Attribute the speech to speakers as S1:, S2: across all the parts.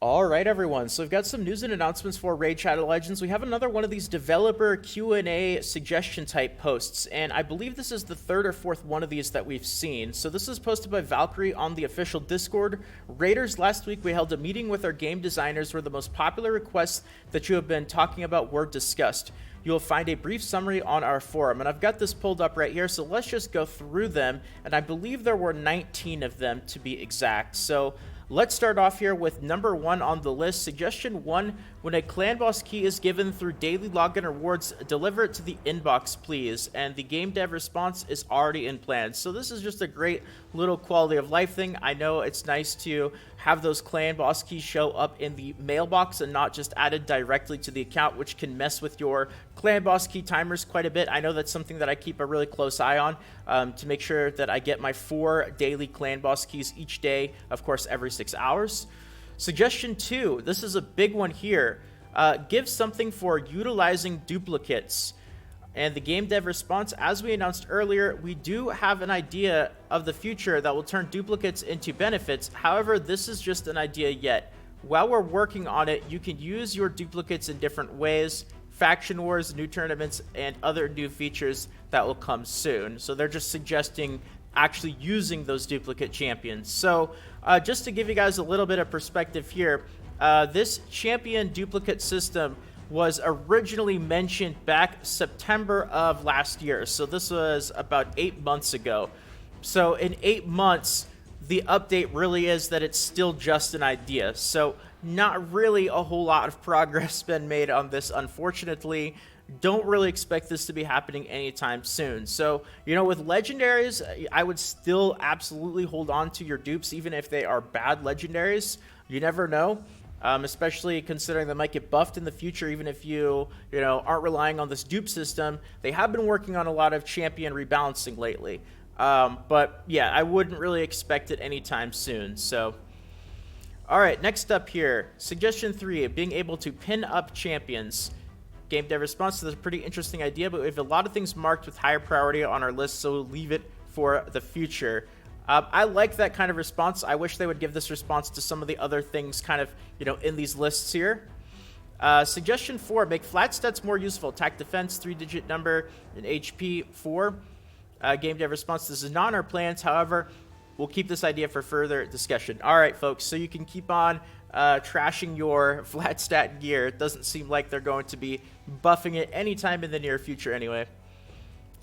S1: All right, everyone. So we've got some news and announcements for Raid Shadow Legends. We have another one of these developer Q&A suggestion type posts, and I believe this is the third or fourth one of these that we've seen. So this is posted by Valkyrie on the official Discord. Raiders, last week we held a meeting with our game designers where the most popular requests that you have been talking about were discussed. You'll find a brief summary on our forum, and I've got this pulled up right here, so let's just go through them, and I believe there were 19 of them to be exact. So let's start off here with number 1 on the list. Suggestion 1, when a clan boss key is given through daily login rewards, deliver it to the inbox, please. And the game dev response is already in plan. So this is just a great little quality of life thing. I know it's nice to have those clan boss keys show up in the mailbox and not just added directly to the account, which can mess with your clan boss key timers quite a bit. I know that's something that I keep a really close eye on to make sure that I get my 4 daily clan boss keys each day, of course every 6 hours. Suggestion 2, this is a big one here. Give something for utilizing duplicates. And the game dev response, as we announced earlier, we do have an idea of the future that will turn duplicates into benefits. However, this is just an idea yet. While we're working on it, you can use your duplicates in different ways. Faction wars, new tournaments, and other new features that will come soon. So they're just suggesting actually using those duplicate champions. So just to give you guys a little bit of perspective here, this champion duplicate system was originally mentioned back September of last year. So this was about 8 months ago. So in 8 months, the update really is that it's still just an idea. So not really a whole lot of progress been made on this, unfortunately. Don't really expect this to be happening anytime soon. So, you know, with legendaries, I would still absolutely hold on to your dupes, even if they are bad legendaries. You never know. Especially considering they might get buffed in the future, even if you aren't relying on this dupe system. They have been working on a lot of champion rebalancing lately. But yeah, I wouldn't really expect it anytime soon. So, all right, next up here, suggestion 3, being able to pin up champions. Game dev response to this is a pretty interesting idea, but we have a lot of things marked with higher priority on our list, so we'll leave it for the future. I like that kind of response. I wish they would give this response to some of the other things kind of, in these lists here. Suggestion 4, make flat stats more useful. Attack defense, 3-digit number, and HP 4. Game dev response, this is not in our plans. However, we'll keep this idea for further discussion. All right, folks, so you can keep on trashing your flat stat gear. It doesn't seem like they're going to be buffing it anytime in the near future anyway.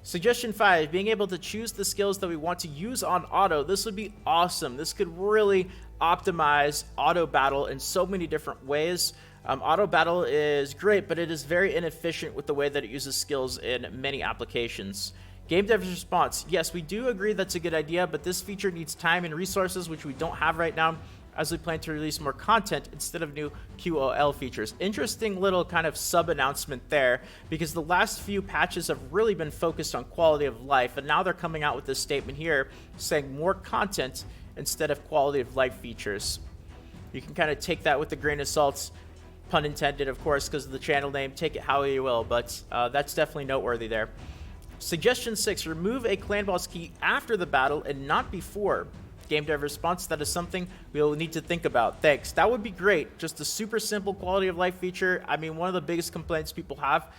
S1: Suggestion 5, being able to choose the skills that we want to use on auto. This would be awesome. This could really optimize auto battle in so many different ways. Auto battle is great, but it is very inefficient with the way that it uses skills in many applications. Game dev's response, yes, we do agree that's a good idea, but this feature needs time and resources, which we don't have right now, as we plan to release more content instead of new QOL features. Interesting little kind of sub-announcement there, because the last few patches have really been focused on quality of life, and now they're coming out with this statement here saying more content instead of quality of life features. You can kind of take that with a grain of salt, pun intended, of course, because of the channel name. Take it how you will, but that's definitely noteworthy there. Suggestion 6, remove a clan boss key after the battle and not before. Game dev response, that is something we'll need to think about. Thanks. That would be great. Just a super simple quality of life feature. I mean, one of the biggest complaints people have,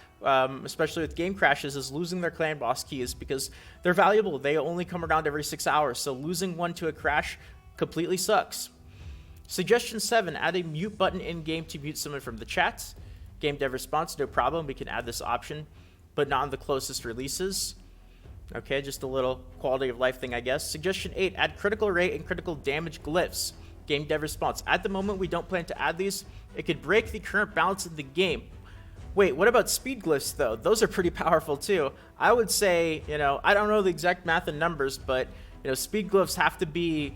S1: especially with game crashes, is losing their clan boss keys because they're valuable. They only come around every 6 hours, so losing one to a crash completely sucks. Suggestion 7, add a mute button in-game to mute someone from the chat. Game dev response, no problem. We can add this option, but not on the closest releases. Okay, just a little quality of life thing, I guess. Suggestion 8, add critical rate and critical damage glyphs. Game dev response, at the moment we don't plan to add these. It could break the current balance of the game. Wait, what about speed glyphs though? Those are pretty powerful too. I would say, I don't know the exact math and numbers, but speed glyphs have to be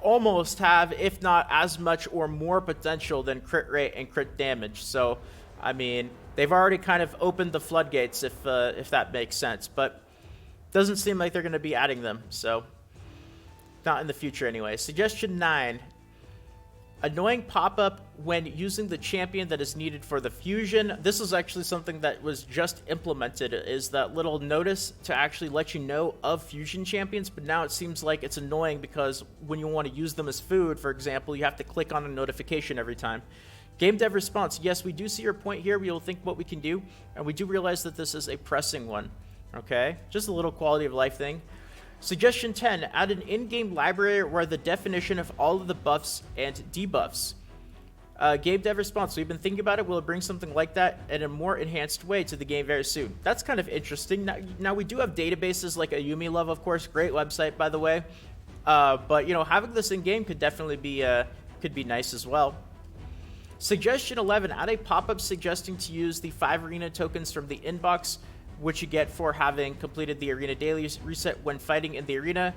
S1: almost have, if not as much or more potential than crit rate and crit damage. So, I mean, they've already kind of opened the floodgates if that makes sense, but doesn't seem like they're going to be adding them, so not in the future anyway. Suggestion 9, Annoying pop-up when using the champion that is needed for the fusion. This is actually something that was just implemented, is that little notice to actually let you know of fusion champions, but now it seems like it's annoying because when you want to use them as food, for example, you have to click on a notification every time. Game dev response. Yes, we do see your point here. We will think what we can do, and we do realize that this is a pressing one. Okay? Just a little quality of life thing. Suggestion 10, add an in-game library where the definition of all of the buffs and debuffs. Game dev response, we've been thinking about it. Will it bring something like that in a more enhanced way to the game very soon? That's kind of interesting. Now we do have databases like Ayumi Love, of course. Great website, by the way. But, you know, having this in-game could definitely be, could be nice as well. Suggestion 11, add a pop-up suggesting to use the 5 arena tokens from the inbox, which you get for having completed the arena daily reset when fighting in the arena.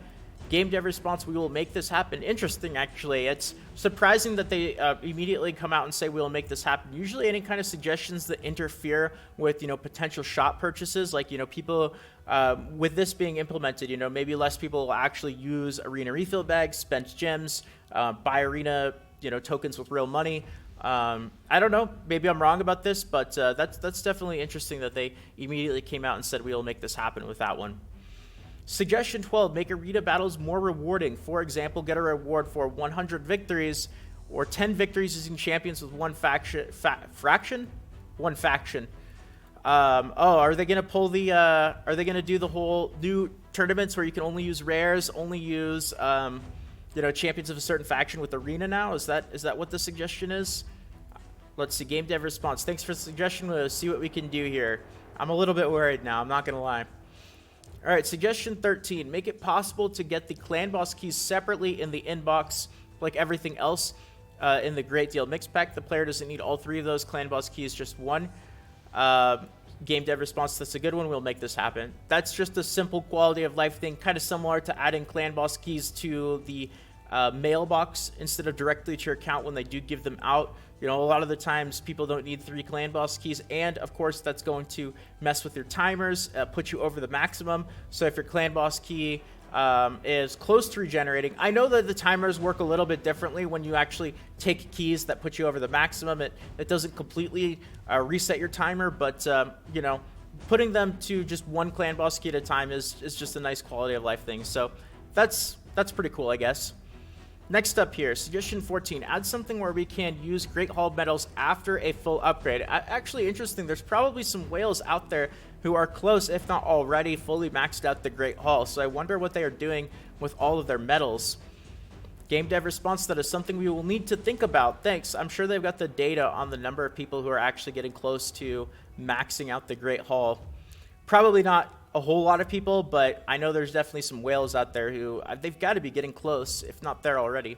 S1: Game dev response, we will make this happen. Interesting, actually. It's surprising that they immediately come out and say we'll make this happen. Usually any kind of suggestions that interfere with, you know, potential shop purchases, like, you know, people, with this being implemented, you know, maybe less people will actually use arena refill bags, spent gems, buy arena, you know, tokens with real money. I don't know, maybe I'm wrong about this, but that's definitely interesting that they immediately came out and said we will make this happen with that one. Suggestion 12, make arena battles more rewarding. For example, get a reward for 100 victories or 10 victories using champions with one faction. One faction. Oh, are they gonna pull the? Are they gonna do the whole new tournaments where you can only use rares, only use you know, champions of a certain faction with arena now? Is that what the suggestion is? Let's see, game dev response. Thanks for the suggestion. We'll see what we can do here. I'm a little bit worried now, I'm not gonna lie. All right, suggestion 13. Make it possible to get the clan boss keys separately in the inbox, like everything else in the Great Deal Mix Pack. The player doesn't need all 3 of those clan boss keys, just one. Game dev response, that's a good one. We'll make this happen. That's just a simple quality of life thing, kind of similar to adding clan boss keys to the mailbox instead of directly to your account when they do give them out. You know, a lot of the times people don't need 3 clan boss keys, and of course that's going to mess with your timers, put you over the maximum. So if your clan boss key is close to regenerating, I know that the timers work a little bit differently when you actually take keys that put you over the maximum. It doesn't completely reset your timer, but you know, putting them to just 1 clan boss key at a time is just a nice quality of life thing. So that's pretty cool, I guess. Next up here, suggestion 14, add something where we can use Great Hall medals after a full upgrade. Actually interesting, there's probably some whales out there who are close, if not already, fully maxed out the Great Hall. So I wonder what they are doing with all of their medals. Game dev response, that is something we will need to think about. Thanks. I'm sure they've got the data on the number of people who are actually getting close to maxing out the Great Hall. Probably not a whole lot of people, but I know there's definitely some whales out there who they've got to be getting close, if not there already.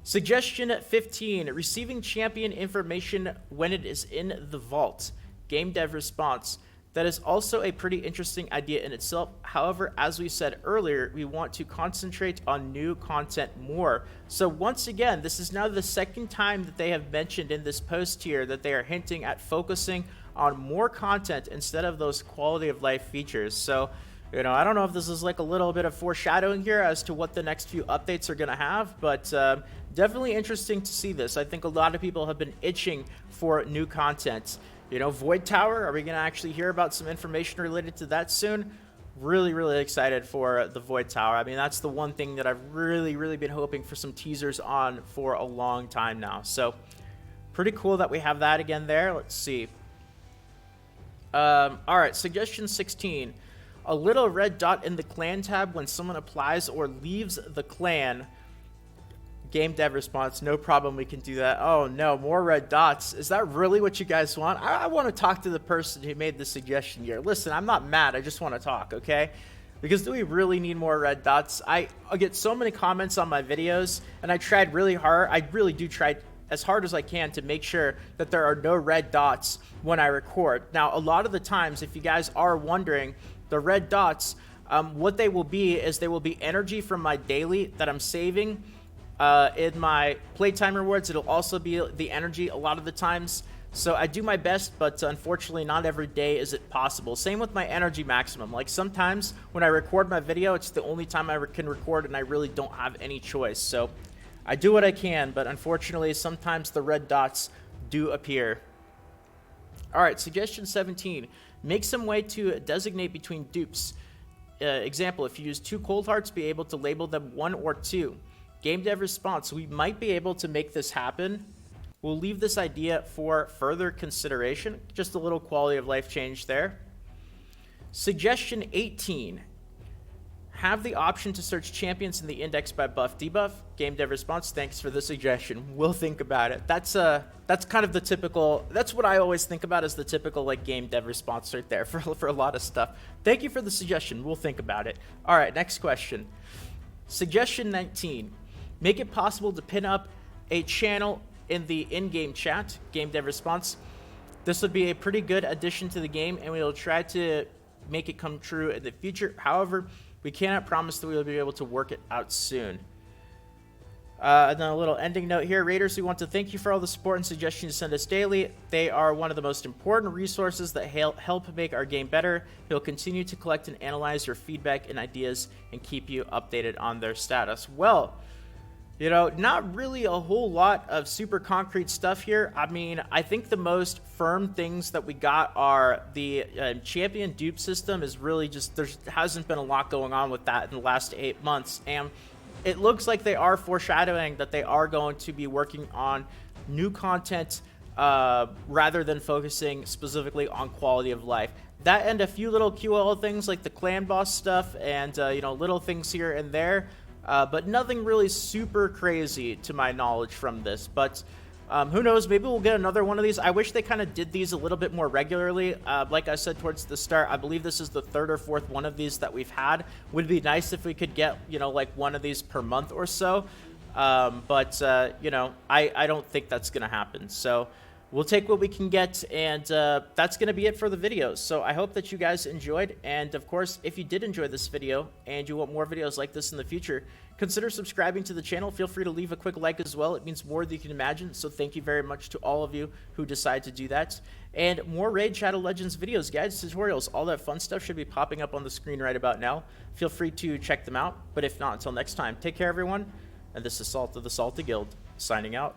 S1: Suggestion 15, receiving champion information when it is in the vault. Game dev response, that is also a pretty interesting idea in itself. However, as we said earlier, we want to concentrate on new content more. So once again, this is now the second time that they have mentioned in this post here that they are hinting at focusing on more content instead of those quality of life features. So, you know, I don't know if this is like a little bit of foreshadowing here as to what the next few updates are going to have, but definitely interesting to see this. I think a lot of people have been itching for new content. You know, Void Tower, are we going to actually hear about some information related to that soon? Really, really excited for the Void Tower. I mean, that's the one thing that I've really, really been hoping for some teasers on for a long time now. So, pretty cool that we have that again there. Let's see. All right, suggestion 16. A little red dot in the clan tab when someone applies or leaves the clan. Game dev response, no problem, we can do that. Oh no, more red dots. Is that really what you guys want? I want to talk to the person who made the suggestion here. Listen, I'm not mad, I just want to talk, okay? Because do we really need more red dots? I get so many comments on my videos, and I tried really hard. I really do try as hard as I can to make sure that there are no red dots when I record. Now, a lot of the times, if you guys are wondering, the red dots, what they will be is they will be energy from my daily that I'm saving in my playtime rewards. It'll also be the energy a lot of the times. So I do my best, but unfortunately not every day is it possible. Same with my energy maximum. Like sometimes when I record my video, it's the only time I can record and I really don't have any choice. So I do what I can, but unfortunately, sometimes the red dots do appear. All right, suggestion 17. Make some way to designate between dupes. Example, if you use 2 cold hearts, be able to label them 1 or 2. Game dev response. We might be able to make this happen. We'll leave this idea for further consideration. Just a little quality of life change there. Suggestion 18. Have the option to search champions in the index by buff debuff. Game dev response. Thanks for the suggestion. We'll think about it. That's kind of the typical. That's what I always think about as the typical like game dev response right there for a lot of stuff. Thank you for the suggestion. We'll think about it. All right, next question. Suggestion 19. Make it possible to pin up a channel in the in-game chat. Game dev response. This would be a pretty good addition to the game, and we will try to make it come true in the future. However, we cannot promise that we will be able to work it out soon. And then a little ending note here. Raiders, we want to thank you for all the support and suggestions you send us daily. They are one of the most important resources that help make our game better. We'll continue to collect and analyze your feedback and ideas and keep you updated on their status. Well, you know, not really a whole lot of super concrete stuff here. I mean, I think the most firm things that we got are the champion dupe system is really just, there hasn't been a lot going on with that in the last 8 months. And it looks like they are foreshadowing that they are going to be working on new content rather than focusing specifically on quality of life. That and a few little QL things like the clan boss stuff and, you know, little things here and there. But nothing really super crazy to my knowledge from this. But who knows, maybe we'll get another one of these. I wish they kind of did these a little bit more regularly. Like I said towards the start, I believe this is the 3rd or 4th one of these that we've had. Would be nice if we could get, you know, like one of these per month or so. But you know, I don't think that's going to happen. So we'll take what we can get, and that's going to be it for the video. So I hope that you guys enjoyed, and of course, if you did enjoy this video and you want more videos like this in the future, consider subscribing to the channel. Feel free to leave a quick like as well. It means more than you can imagine, so thank you very much to all of you who decide to do that. And more Raid Shadow Legends videos, guides, tutorials, all that fun stuff should be popping up on the screen right about now. Feel free to check them out, but if not, until next time, take care everyone, and this is Salt of the Salty Guild, signing out.